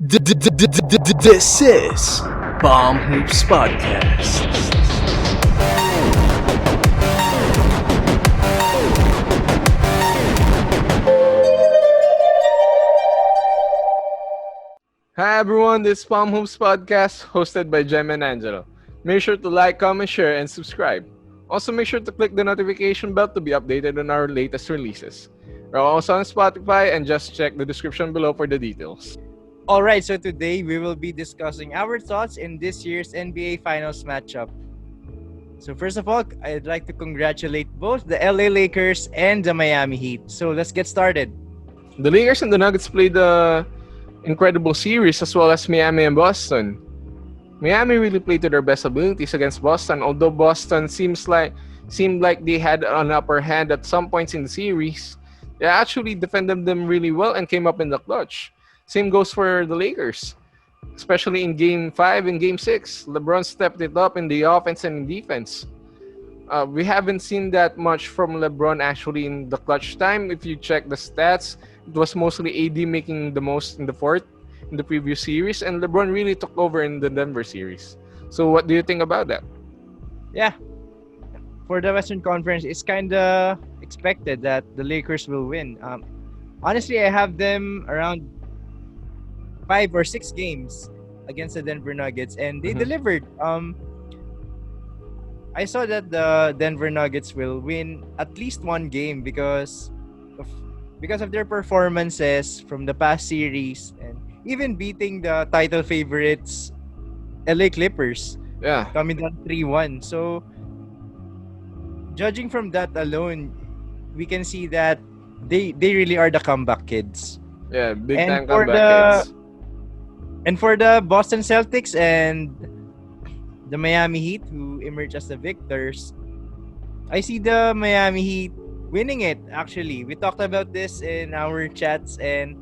This is Bomb Hoops Podcast. Hi everyone, this is Palm Hoops Podcast hosted by Jem and Angelo. Make sure to like, comment, share, and subscribe. Also, make sure to click the notification bell to be updated on our latest releases. We're also on Spotify and just check the description below for the details. Alright, so today we will be discussing our thoughts in this year's NBA Finals matchup. So first of all, I'd like to congratulate both the LA Lakers and the Miami Heat. So let's get started. The Lakers and the Nuggets played the incredible series as well as Miami and Boston. Miami really played to their best abilities against Boston, although Boston seemed like they had an upper hand at some points in the series. They actually defended them really well and came up in the clutch. Same goes for the Lakers, especially in Game 5 and Game 6. LeBron stepped it up in the offense and in defense. We haven't seen that much from LeBron actually in the clutch time. If you check the stats, it was mostly AD making the most in the fourth in the previous series, and LeBron really took over in the Denver series. So what do you think about that? Yeah, for the Western Conference, it's kind of expected that the Lakers will win. Honestly, I have them around 5 or 6 games against the Denver Nuggets, and they delivered. I saw that the Denver Nuggets will win at least one game because of their performances from the past series and even beating the title favorites LA Clippers. Yeah, Coming down 3-1. So judging from that alone, we can see that they really are the comeback kids. yeah, big And time for comeback kids. And for the Boston Celtics and the Miami Heat, who emerge as the victors, I see the Miami Heat winning it, actually. We talked about this in our chats, and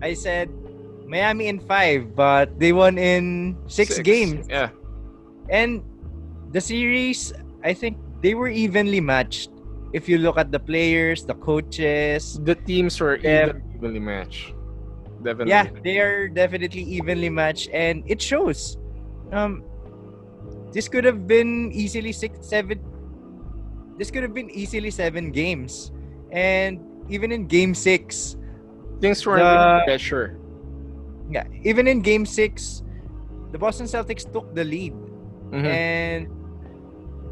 I said Miami in 5, but they won in 6 games. Yeah, And the series, I think they were evenly matched. If you look at the players, the coaches, the teams were evenly matched. Definitely. yeah, they are definitely evenly matched, and it shows. This could have been easily 6-7. This could have been easily 7 games, and even in Game 6, Things were under pressure. yeah, even in Game 6, the Boston Celtics took the lead, and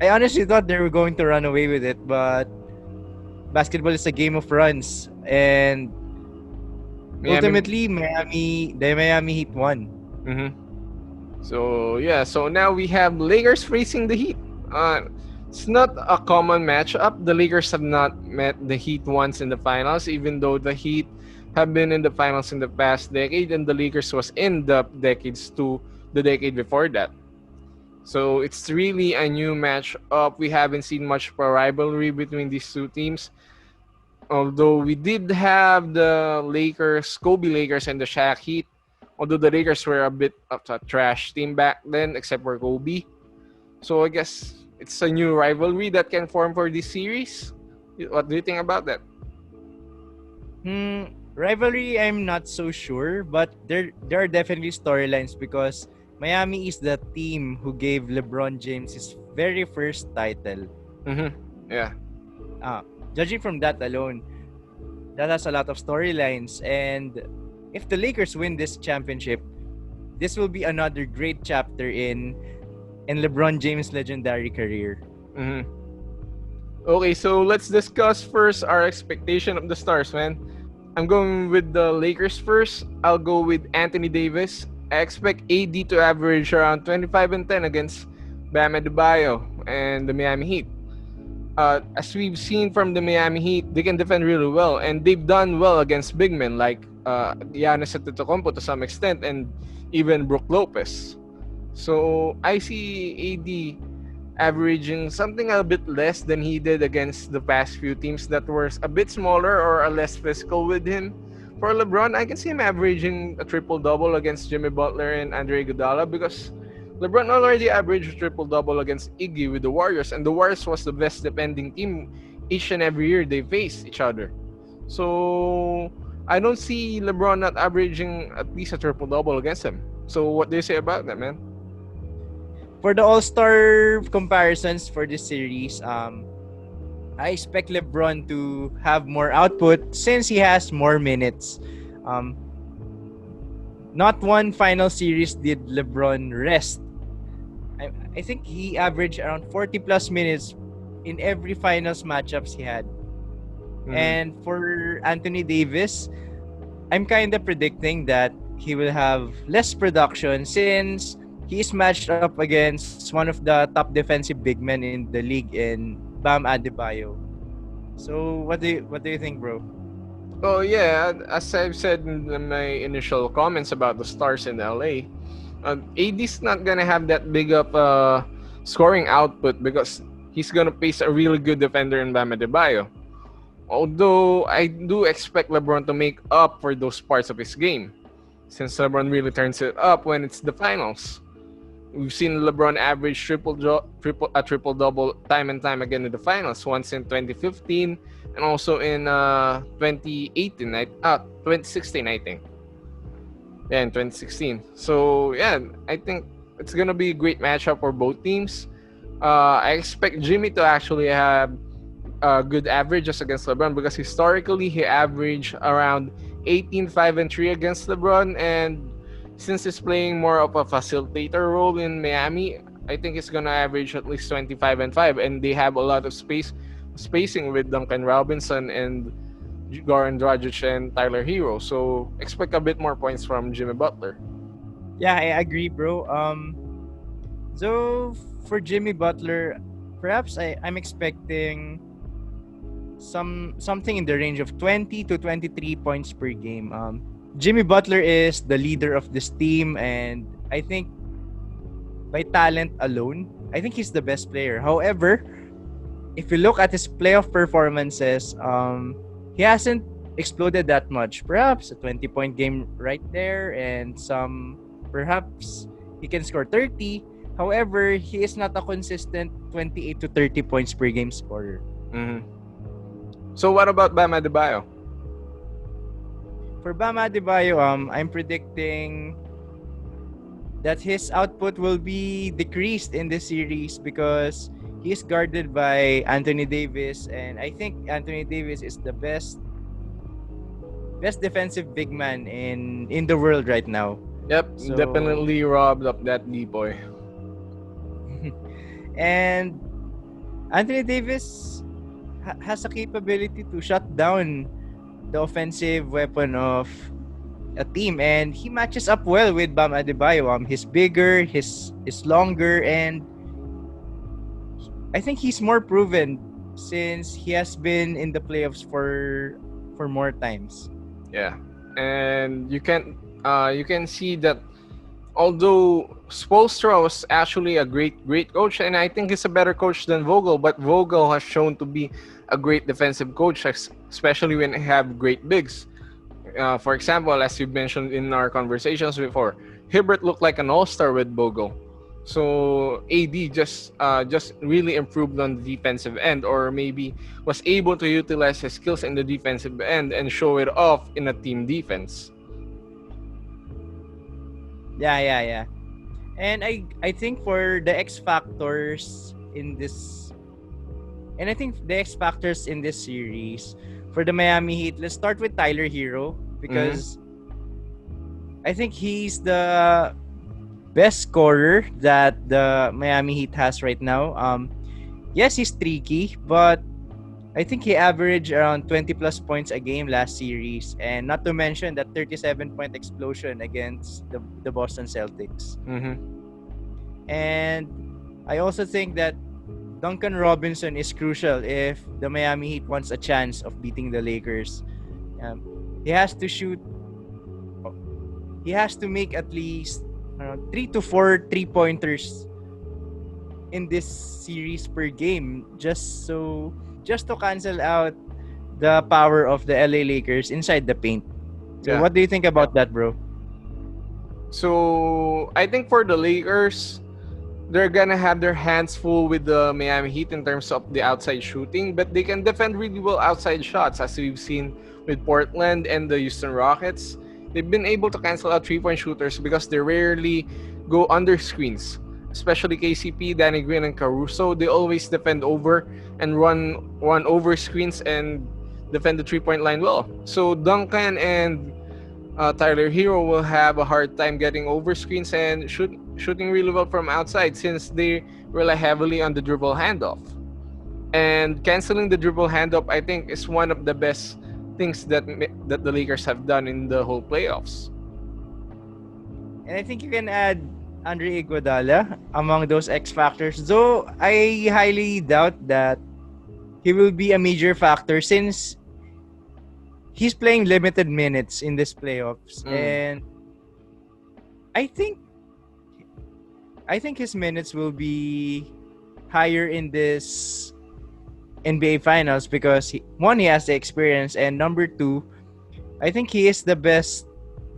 I honestly thought they were going to run away with it, but basketball is a game of runs, and ultimately, the Miami Heat won. So yeah, so now we have Lakers facing the Heat. It's not a common matchup. The Lakers have not met the Heat once in the finals, even though the Heat have been in the finals in the past decade, and the Lakers was in the decade before that. So it's really a new matchup. We haven't seen much of a rivalry between these two teams. Although we did have the Kobe Lakers and the Shaq Heat. Although the Lakers were a bit of a trash team back then, except for Kobe. So I guess it's a new rivalry that can form for this series. What do you think about that? Rivalry, I'm not so sure, but there are definitely storylines because Miami is the team who gave LeBron James his very first title. Yeah. Judging from that alone, that has a lot of storylines, and if the Lakers win this championship, this will be another great chapter in LeBron James' legendary career. Okay, so let's discuss first our expectation of the stars, man. I'm going with the Lakers first. I'll go with Anthony Davis. I expect AD to average around 25 and 10 against Bam Adebayo and the Miami Heat. As we've seen from the Miami Heat, they can defend really well, and they've done well against big men like Giannis Antetokounmpo to some extent, and even Brook Lopez. So I see AD averaging something a bit less than he did against the past few teams that were a bit smaller or less physical with him. For LeBron, I can see him averaging a triple-double against Jimmy Butler and Andre Iguodala because LeBron already averaged a triple-double against Iggy with the Warriors, and the Warriors was the best defending team each and every year they faced each other. So I don't see LeBron not averaging at least a triple double against him. So what do you say about that, man? For the All-Star comparisons for this series, I expect LeBron to have more output since he has more minutes. Um, Not one final series did LeBron rest. I think he averaged around 40 plus minutes in every finals matchups he had. Mhm. And for Anthony Davis, I'm kind of predicting that he will have less production since he is matched up against one of the top defensive big men in the league in Bam Adebayo. So what do you think, bro? Oh yeah, as I've said in my initial comments about the Stars in LA, AD's not gonna have that big of scoring output because he's gonna face a really good defender in Bam Adebayo. Although I do expect LeBron to make up for those parts of his game, since LeBron really turns it up when it's the finals. We've seen LeBron average triple double time and time again in the finals. Once in 2015 and also in 2018, 2016, I think. Yeah, in 2016. So yeah, I think it's gonna be a great matchup for both teams. I expect Jimmy to actually have good averages against LeBron because historically he averaged around 18, 5, and 3 against LeBron. And since he's playing more of a facilitator role in Miami, I think he's gonna average at least 25 and 5. And they have a lot of spacing with Duncan Robinson and Goran Dragic and Tyler Hero. So expect a bit more points from Jimmy Butler. Yeah, I agree, bro. So for Jimmy Butler, perhaps I'm expecting something in the range of 20 to 23 points per game. Jimmy Butler is the leader of this team, and I think by talent alone, I think he's the best player. However, if you look at his playoff performances, he hasn't exploded that much. Perhaps a 20-point game right there, and perhaps he can score 30. However, he is not a consistent 28 to 30 points per game scorer. Mm-hmm. So what about Bam Adebayo? For Bam Adebayo, I'm predicting that his output will be decreased in this series because he is guarded by Anthony Davis, and I think Anthony Davis is the best defensive big man in the world right now. Yep, So definitely robbed of that D-boy. and Anthony Davis has a capability to shut down the offensive weapon of a team, and he matches up well with Bam Adebayo. He's bigger, he's longer, and I think he's more proven since he has been in the playoffs for more times. Yeah, and you can see that although Spoelstra was actually a great coach, and I think he's a better coach than Vogel, but Vogel has shown to be a great defensive coach, especially when they have great bigs. For example, as you mentioned in our conversations before, Hibbert looked like an all-star with Vogel. So AD just really improved on the defensive end, or maybe was able to utilize his skills in the defensive end and show it off in a team defense. Yeah. And I think for the X factors in this and I think the X factors in this series for the Miami Heat, let's start with Tyler Hero because I think he's the best scorer that the Miami Heat has right now. Yes, he's tricky, but I think he averaged around 20 plus points a game last series, and not to mention that 37-point explosion against the Boston Celtics. Mm-hmm. And I also think that Duncan Robinson is crucial if the Miami Heat wants a chance of beating the Lakers. He has to shoot. He has to make at least 3 to 4 3-pointers in this series per game, just to cancel out the power of the LA Lakers inside the paint. So what do you think about that, bro? So I think for the Lakers, they're gonna have their hands full with the Miami Heat in terms of the outside shooting, but they can defend really well outside shots, as we've seen with Portland and the Houston Rockets. They've been able to cancel out three-point shooters because they rarely go under screens, especially KCP, Danny Green, and Caruso. They always defend over and run over screens and defend the three-point line well. So Duncan and Tyler Hero will have a hard time getting over screens and shooting really well from outside since they rely heavily on the dribble handoff. And canceling the dribble handoff, I think, is one of the best things that the Lakers have done in the whole playoffs. And I think you can add Andre Iguodala among those X factors. Though I highly doubt that he will be a major factor since he's playing limited minutes in this playoffs, and I think his minutes will be higher in this NBA Finals because he has the experience, and number two, I think he is the best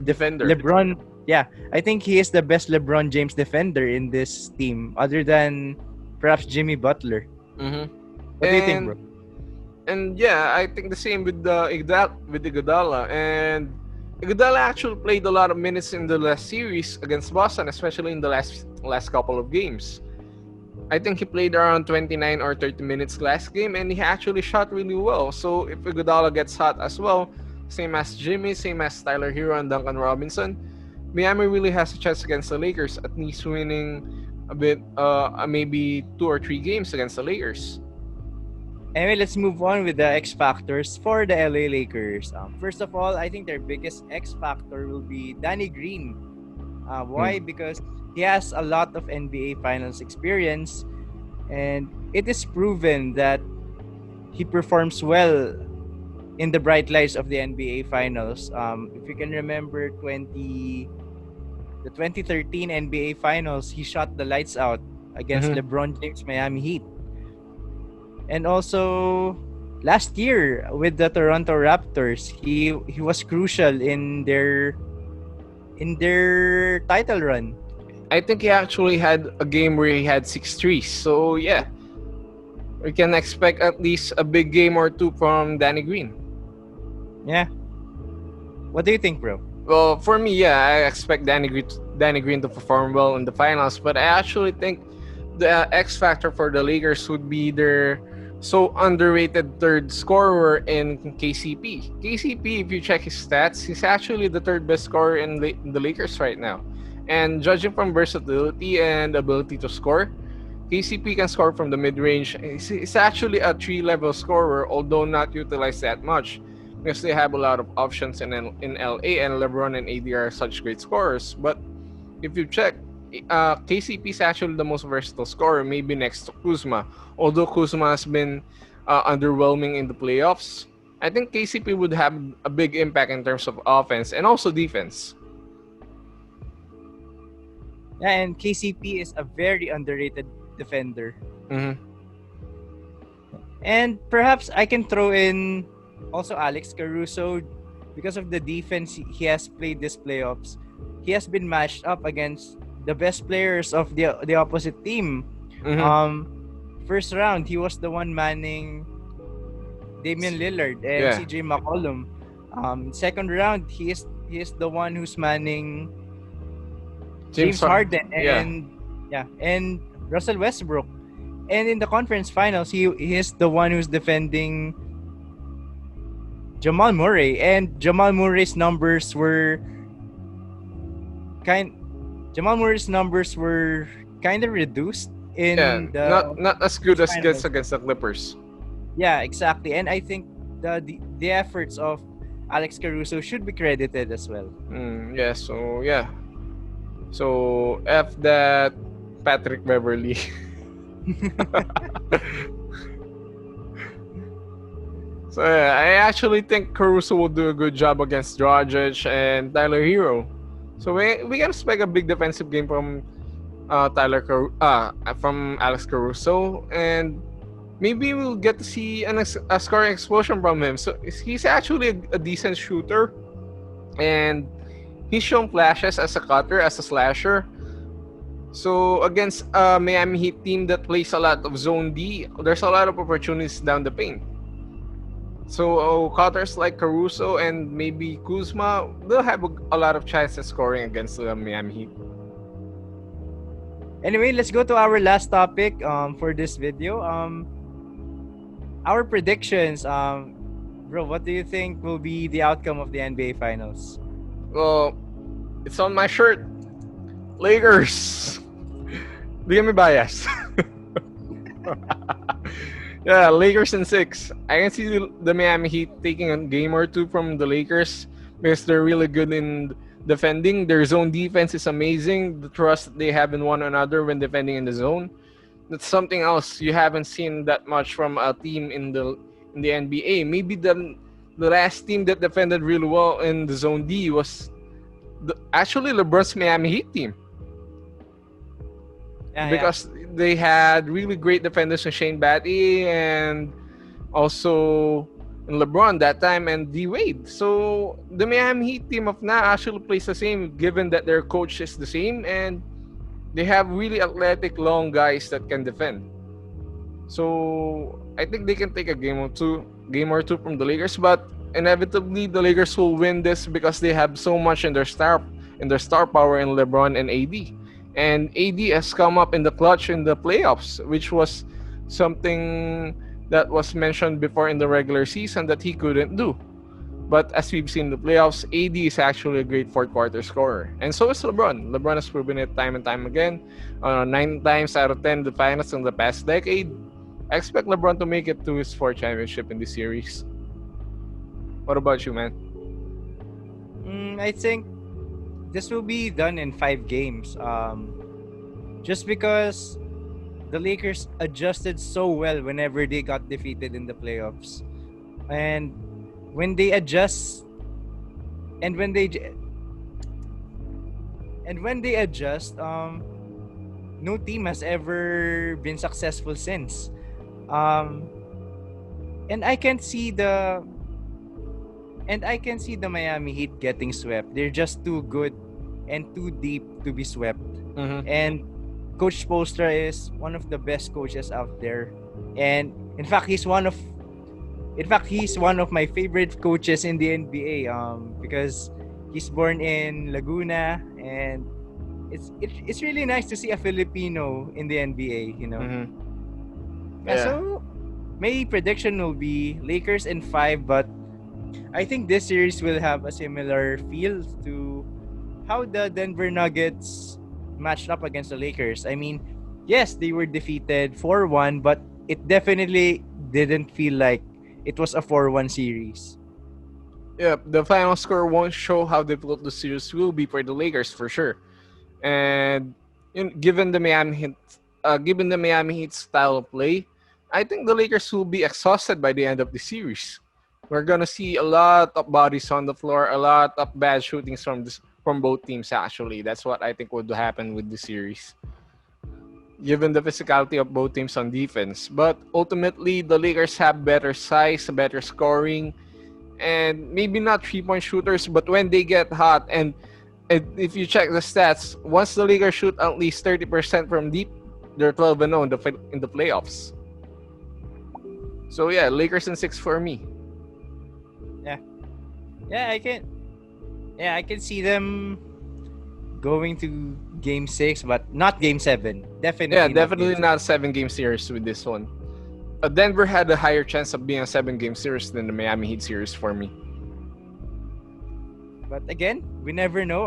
Defender. LeBron. Yeah, I think he is the best LeBron James defender in this team, other than perhaps Jimmy Butler. Mm-hmm. What do you think, bro? And yeah, I think the same with Iguodala. And Iguodala actually played a lot of minutes in the last series against Boston, especially in the last couple of games. I think he played around 29 or 30 minutes last game, and he actually shot really well. So if Iguodala gets hot as well, same as Jimmy, same as Tyler Hero and Duncan Robinson, Miami really has a chance against the Lakers, at least winning a bit, maybe 2 or 3 games against the Lakers. Anyway, let's move on with the X factors for the LA Lakers. First of all, I think their biggest X factor will be Danny Green. Why? Because he has a lot of NBA Finals experience, and it is proven that he performs well in the bright lights of the NBA Finals. If you can remember the 2013 NBA Finals, he shot the lights out against LeBron James' Miami Heat. And also last year with the Toronto Raptors, he was crucial in their title run. I think he actually had a game where he had 6 threes. So yeah, we can expect at least a big game or two from Danny Green. Yeah. What do you think, bro? Well, for me, yeah, I expect Danny Green to perform well in the finals, but I actually think the X factor for the Lakers would be their so underrated third scorer in KCP. KCP, if you check his stats, he's actually the third best scorer in the Lakers right now. And judging from versatility and ability to score, KCP can score from the mid-range. He's actually a 3-level scorer, although not utilized that much, because they have a lot of options in LA, and LeBron and AD are such great scorers. But if you check, KCP is actually the most versatile scorer, maybe next to Kuzma. Although Kuzma has been underwhelming in the playoffs, I think KCP would have a big impact in terms of offense and also defense. Yeah, and KCP is a very underrated defender. Mm-hmm. And perhaps I can throw in also Alex Caruso because of the defense he has played this playoffs. He has been matched up against the best players of the opposite team. First round, he was the one manning Damian Lillard and CJ McCollum. Second round, he is the one who's manning James Harden and Russell Westbrook. And in the conference finals, he is the one who's defending Jamal Murray, and Jamal Murray's numbers were kind of reduced in not as good as finals. gets against the Clippers. Yeah, exactly. And I think the efforts of Alex Caruso should be credited as well. So F that Patrick Beverly. So yeah, I actually think Caruso will do a good job against Dragic and Tyler Hero. So we can expect a big defensive game from from Alex Caruso, and maybe we'll get to see a scoring explosion from him. So he's actually a decent shooter, and he's shown flashes as a cutter, as a slasher. So against a Miami Heat team that plays a lot of zone D, there's a lot of opportunities down the paint. So cutters like Caruso and maybe Kuzma, they'll have a lot of chances scoring against the Miami Heat. Anyway, let's go to our last topic for this video. Our predictions. Bro, what do you think will be the outcome of the NBA Finals? Well, it's on my shirt. Lakers. Bigyan me bias. Yeah, Lakers in 6. I can see the Miami Heat taking a game or two from the Lakers because they're really good in defending. Their zone defense is amazing. The trust they have in one another when defending in the zone. That's something else you haven't seen that much from a team in the NBA. Maybe the last team that defended really well in the zone D was actually LeBron's Miami Heat team. Because they had really great defenders in Shane Batty and also in LeBron that time and D Wade. So the Miami Heat team of now actually plays the same, given that their coach is the same and they have really athletic, long guys that can defend. So I think they can take a game or two from the Lakers, but inevitably the Lakers will win this because they have so much in their star power in LeBron and AD. And AD has come up in the clutch in the playoffs, which was something that was mentioned before in the regular season that he couldn't do. But as we've seen in the playoffs, AD is actually a great fourth quarter scorer. And so is LeBron. LeBron has proven it time and time again. 9 times out of 10 the finals in the past decade. I expect LeBron to make it to his 4th championship in this series. What about you, man? I think this will be done in 5 games. Just because the Lakers adjusted so well whenever they got defeated in the playoffs. And when they adjust and when they adjust, no team has ever been successful since. And I can see the Miami Heat getting swept. They're just too good and too deep to be swept. Mm-hmm. And Coach Spoelstra is one of the best coaches out there. And in fact, he's one of my favorite coaches in the NBA. Because he's born in Laguna, and it's really nice to see a Filipino in the NBA. You know. Mm-hmm. Yeah. So my prediction will be Lakers in 5, but I think this series will have a similar feel to how the Denver Nuggets matched up against the Lakers. I mean, yes, they were defeated 4-1, but it definitely didn't feel like it was a 4-1 series. Yeah, the final score won't show how difficult the series will be for the Lakers for sure. And given the Miami Heat style of play, I think the Lakers will be exhausted by the end of the series. We're gonna see a lot of bodies on the floor, a lot of bad shootings from both teams. Actually, that's what I think would happen with the series, given the physicality of both teams on defense. But ultimately, the Lakers have better size, better scoring, and maybe not 3-point shooters. But when they get hot, and if you check the stats, once the Lakers shoot at least 30% from deep, they're 12-0 in the playoffs. So yeah, Lakers in 6 for me. Yeah, I can see them going to game 6, but not game 7. Definitely. Yeah, definitely not a 7-game series with this one. Denver had a higher chance of being a 7-game series than the Miami Heat series for me. But again, we never know.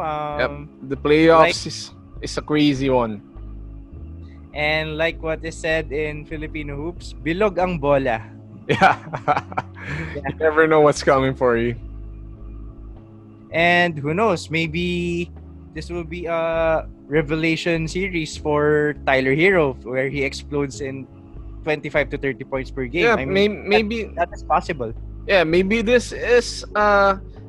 The playoffs is a crazy one. And like what is said in Filipino hoops, bilog ang bola. Yeah. You never know what's coming for you. And who knows, maybe this will be a revelation series for Tyler Hero, where he explodes in 25 to 30 points per game. Yeah, I mean, maybe that is possible. Yeah, maybe this is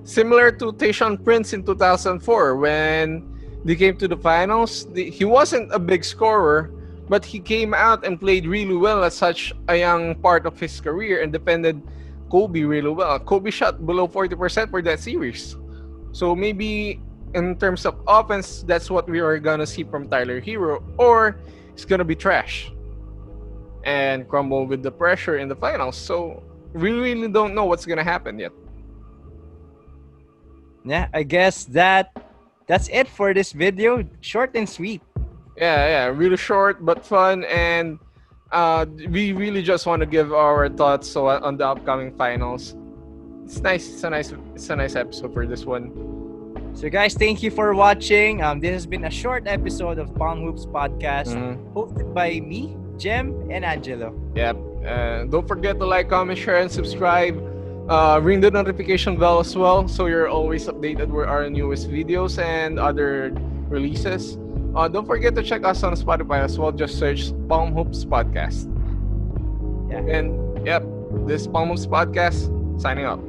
similar to Tayshaun Prince in 2004 when they came to the finals. He wasn't a big scorer, but he came out and played really well at such a young part of his career and defended Kobe really well. Kobe shot below 40% for that series. So maybe in terms of offense, that's what we are gonna see from Tyler Hero, or it's gonna be trash and crumble with the pressure in the finals. So we really don't know what's gonna happen yet. Yeah, I guess that's it for this video. Short and sweet. Yeah, really short but fun, and we really just want to give our thoughts on the upcoming finals. It's nice. It's a nice episode for this one. So guys, thank you for watching. This has been a short episode of Palm Hoops Podcast, hosted by me, Jem, and Angelo. Yep. Don't forget to like, comment, share, and subscribe. Ring the notification bell as well, so you're always updated with our newest videos and other releases. Don't forget to check us on Spotify as well. Just search Palm Hoops Podcast. Yeah. And yep, this Palm Hoops Podcast signing out.